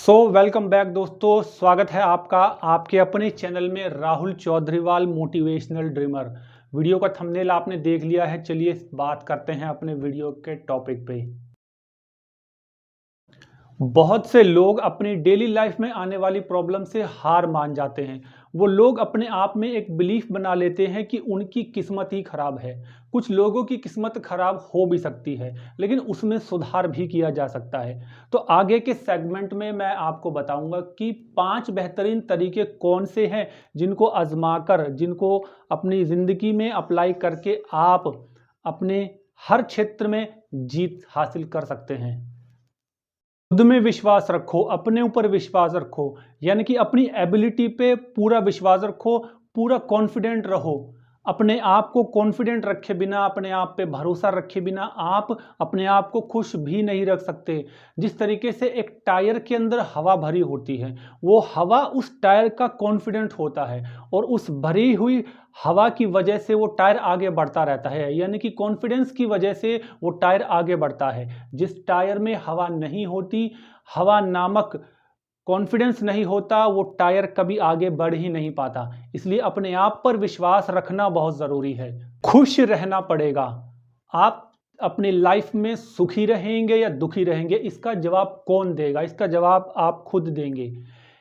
Welcome back दोस्तों, स्वागत है आपका आपके अपने चैनल में राहुल चौधरीवाल मोटिवेशनल ड्रीमर। वीडियो का थंबनेल आपने देख लिया है। चलिए बात करते हैं अपने वीडियो के टॉपिक पे। बहुत से लोग अपनी डेली लाइफ में आने वाली प्रॉब्लम से हार मान जाते हैं। वो लोग अपने आप में एक बिलीफ बना लेते हैं कि उनकी किस्मत ही खराब है। कुछ लोगों की किस्मत खराब हो भी सकती है, लेकिन उसमें सुधार भी किया जा सकता है। तो आगे के सेगमेंट में मैं आपको बताऊंगा कि 5 बेहतरीन तरीके कौन से हैं जिनको आजमाकर, जिनको अपनी ज़िंदगी में अप्लाई करके आप अपने हर क्षेत्र में जीत हासिल कर सकते हैं। खुद में विश्वास रखो, अपने ऊपर विश्वास रखो, यानी कि अपनी एबिलिटी पे पूरा विश्वास रखो, पूरा कॉन्फिडेंट रहो। अपने आप को कॉन्फिडेंट रखे बिना, अपने आप पे भरोसा रखे बिना आप अपने आप को खुश भी नहीं रख सकते। जिस तरीके से एक टायर के अंदर हवा भरी होती है, वो हवा उस टायर का कॉन्फिडेंट होता है और उस भरी हुई हवा की वजह से वो टायर आगे बढ़ता रहता है, यानी कि कॉन्फिडेंस की वजह से वो टायर आगे बढ़ता है। जिस टायर में हवा नहीं होती, हवा नामक कॉन्फिडेंस नहीं होता, वो टायर कभी आगे बढ़ ही नहीं पाता। इसलिए अपने आप पर विश्वास रखना बहुत ज़रूरी है। खुश रहना पड़ेगा। आप अपनी लाइफ में सुखी रहेंगे या दुखी रहेंगे, इसका जवाब कौन देगा? इसका जवाब आप खुद देंगे।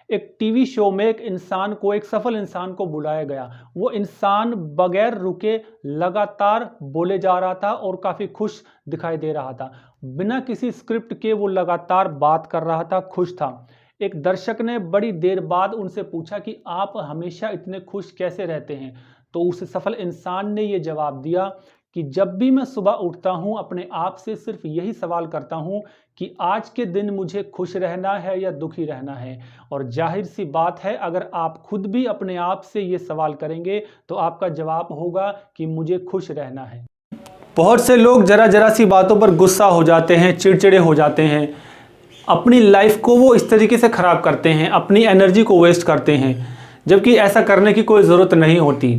एक टीवी शो में एक इंसान को, एक सफल इंसान को बुलाया गया। वो इंसान बगैर रुके लगातार बोले जा रहा था और काफ़ी खुश दिखाई दे रहा था। बिना किसी स्क्रिप्ट के वो लगातार बात कर रहा था, खुश था। एक दर्शक ने बड़ी देर बाद उनसे पूछा कि आप हमेशा इतने खुश कैसे रहते हैं? तो उस सफल इंसान ने ये जवाब दिया कि जब भी मैं सुबह उठता हूँ, अपने आप से सिर्फ यही सवाल करता हूँ कि आज के दिन मुझे खुश रहना है या दुखी रहना है। और जाहिर सी बात है, अगर आप खुद भी अपने आप से ये सवाल करेंगे तो आपका जवाब होगा कि मुझे खुश रहना है। बहुत से लोग जरा जरा सी बातों पर गुस्सा हो जाते हैं, चिड़चिड़े हो जाते हैं। अपनी लाइफ को वो इस तरीके से ख़राब करते हैं, अपनी एनर्जी को वेस्ट करते हैं, जबकि ऐसा करने की कोई ज़रूरत नहीं होती।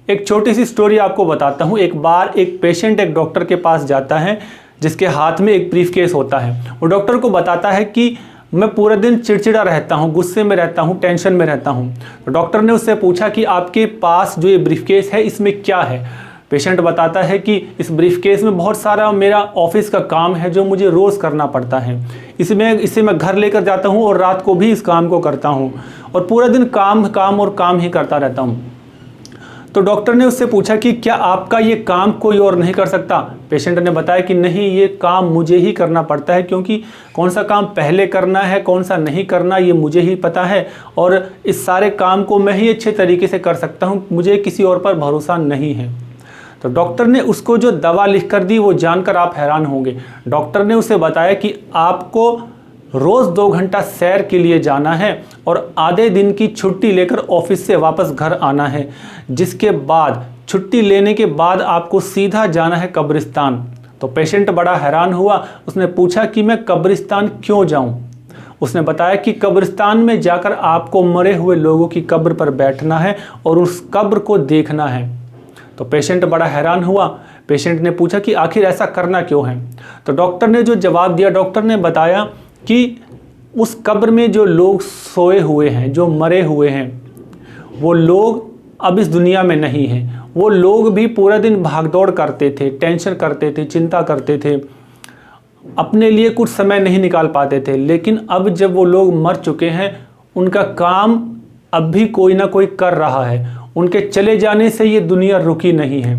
एक छोटी सी स्टोरी आपको बताता हूँ। एक बार एक पेशेंट एक डॉक्टर के पास जाता है, जिसके हाथ में एक ब्रीफकेस होता है। वो डॉक्टर को बताता है कि मैं पूरा दिन चिड़चिड़ा रहता हूँ, गुस्से में रहता हूँ, टेंशन में रहता हूँ। तो डॉक्टर ने उससे पूछा कि आपके पास जो ये ब्रीफकेस है, इसमें क्या है? पेशेंट बताता है कि इस ब्रीफकेस में बहुत सारा मेरा ऑफिस का काम है जो मुझे रोज़ करना पड़ता है। इसे मैं घर लेकर जाता हूँ और रात को भी इस काम को करता हूँ और पूरा दिन काम काम और काम ही करता रहता हूँ। तो डॉक्टर ने उससे पूछा कि क्या आपका ये काम कोई और नहीं कर सकता? पेशेंट ने बताया कि नहीं, ये काम मुझे ही करना पड़ता है, क्योंकि कौन सा काम पहले करना है, कौन सा नहीं करना, ये मुझे ही पता है और इस सारे काम को मैं ही अच्छे तरीके से कर सकता हूँ, मुझे किसी और पर भरोसा नहीं है। तो डॉक्टर ने उसको जो दवा लिख कर दी, वो जानकर आप हैरान होंगे। डॉक्टर ने उसे बताया कि आपको रोज़ 2 घंटा सैर के लिए जाना है और आधे दिन की छुट्टी लेकर ऑफिस से वापस घर आना है, जिसके बाद छुट्टी लेने के बाद आपको सीधा जाना है कब्रिस्तान। तो पेशेंट बड़ा हैरान हुआ। उसने पूछा कि मैं कब्रिस्तान क्यों जाऊं? उसने बताया कि कब्रिस्तान में जाकर आपको मरे हुए लोगों की कब्र पर बैठना है और उस कब्र को देखना है। तो पेशेंट बड़ा हैरान हुआ। पेशेंट ने पूछा कि आखिर ऐसा करना क्यों है? तो डॉक्टर ने जो जवाब दिया, डॉक्टर ने बताया कि उस कब्र में जो लोग सोए हुए हैं, जो मरे हुए हैं, वो लोग अब इस दुनिया में नहीं हैं। वो लोग भी पूरा दिन भागदौड़ करते थे, टेंशन करते थे, चिंता करते थे, अपने लिए कुछ समय नहीं निकाल पाते थे। लेकिन अब जब वो लोग मर चुके हैं, उनका काम अब भी कोई ना कोई कर रहा है। उनके चले जाने से ये दुनिया रुकी नहीं है।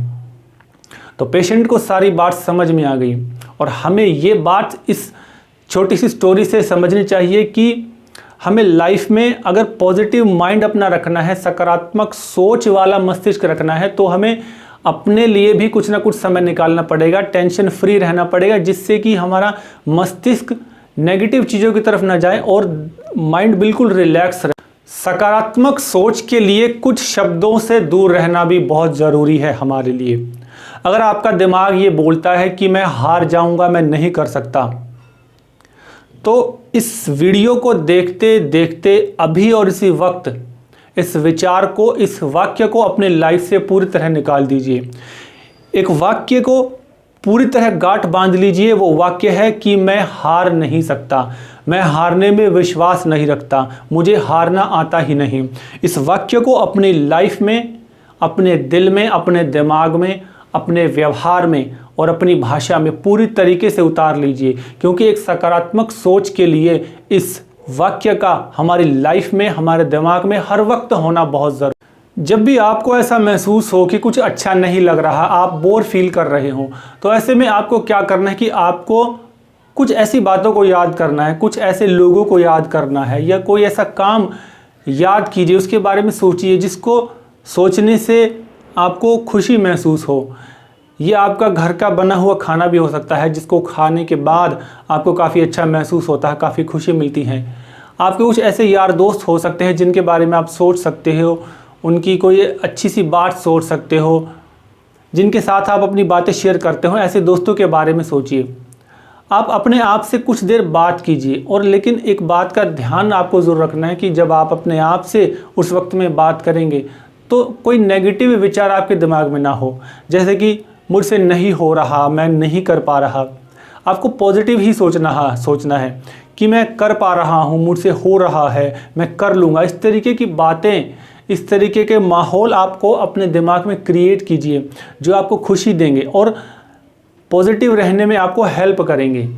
तो पेशेंट को सारी बात समझ में आ गई और हमें ये बात इस छोटी सी स्टोरी से समझनी चाहिए कि हमें लाइफ में अगर पॉजिटिव माइंड अपना रखना है, सकारात्मक सोच वाला मस्तिष्क रखना है, तो हमें अपने लिए भी कुछ ना कुछ समय निकालना पड़ेगा, टेंशन फ्री रहना पड़ेगा, जिससे कि हमारा मस्तिष्क नेगेटिव चीज़ों की तरफ ना जाए और माइंड बिल्कुल रिलैक्स रहे। सकारात्मक सोच के लिए कुछ शब्दों से दूर रहना भी बहुत ज़रूरी है हमारे लिए। अगर आपका दिमाग ये बोलता है कि मैं हार जाऊंगा, मैं नहीं कर सकता, तो इस वीडियो को देखते देखते अभी और इसी वक्त इस विचार को, इस वाक्य को अपने लाइफ से पूरी तरह निकाल दीजिए। एक वाक्य को पूरी तरह गांठ बांध लीजिए। वो वाक्य है कि मैं हार नहीं सकता, मैं हारने में विश्वास नहीं रखता, मुझे हारना आता ही नहीं। इस वाक्य को अपनी लाइफ में, अपने दिल में, अपने दिमाग में, अपने व्यवहार में और अपनी भाषा में पूरी तरीके से उतार लीजिए, क्योंकि एक सकारात्मक सोच के लिए इस वाक्य का हमारी लाइफ में, हमारे दिमाग में हर वक्त होना बहुत ज़रूरी। जब भी आपको ऐसा महसूस हो कि कुछ अच्छा नहीं लग रहा, आप बोर फील कर रहे हो, तो ऐसे में आपको क्या करना है कि आपको कुछ ऐसी बातों को याद करना है, कुछ ऐसे लोगों को याद करना है, या कोई ऐसा काम याद कीजिए, उसके बारे में सोचिए जिसको सोचने से आपको खुशी महसूस हो। ये आपका घर का बना हुआ खाना भी हो सकता है, जिसको खाने के बाद आपको काफ़ी अच्छा महसूस होता है, काफ़ी खुशी मिलती है। आपके कुछ ऐसे यार दोस्त हो सकते हैं जिनके बारे में आप सोच सकते हो, उनकी कोई अच्छी सी बात सोच सकते हो, जिनके साथ आप अपनी बातें शेयर करते हो। ऐसे दोस्तों के बारे में सोचिए। आप अपने आप से कुछ देर बात कीजिए, और लेकिन एक बात का ध्यान आपको ज़रूर रखना है कि जब आप अपने आप से उस वक्त में बात करेंगे तो कोई नेगेटिव विचार आपके दिमाग में ना हो, जैसे कि मुझसे नहीं हो रहा, मैं नहीं कर पा रहा। आपको पॉजिटिव ही सोचना है कि मैं कर पा रहा हूँ, मुझसे हो रहा है, मैं कर लूँगा। इस तरीके की बातें, इस तरीके के माहौल आपको अपने दिमाग में क्रिएट कीजिए जो आपको खुशी देंगे और पॉजिटिव रहने में आपको हेल्प करेंगे।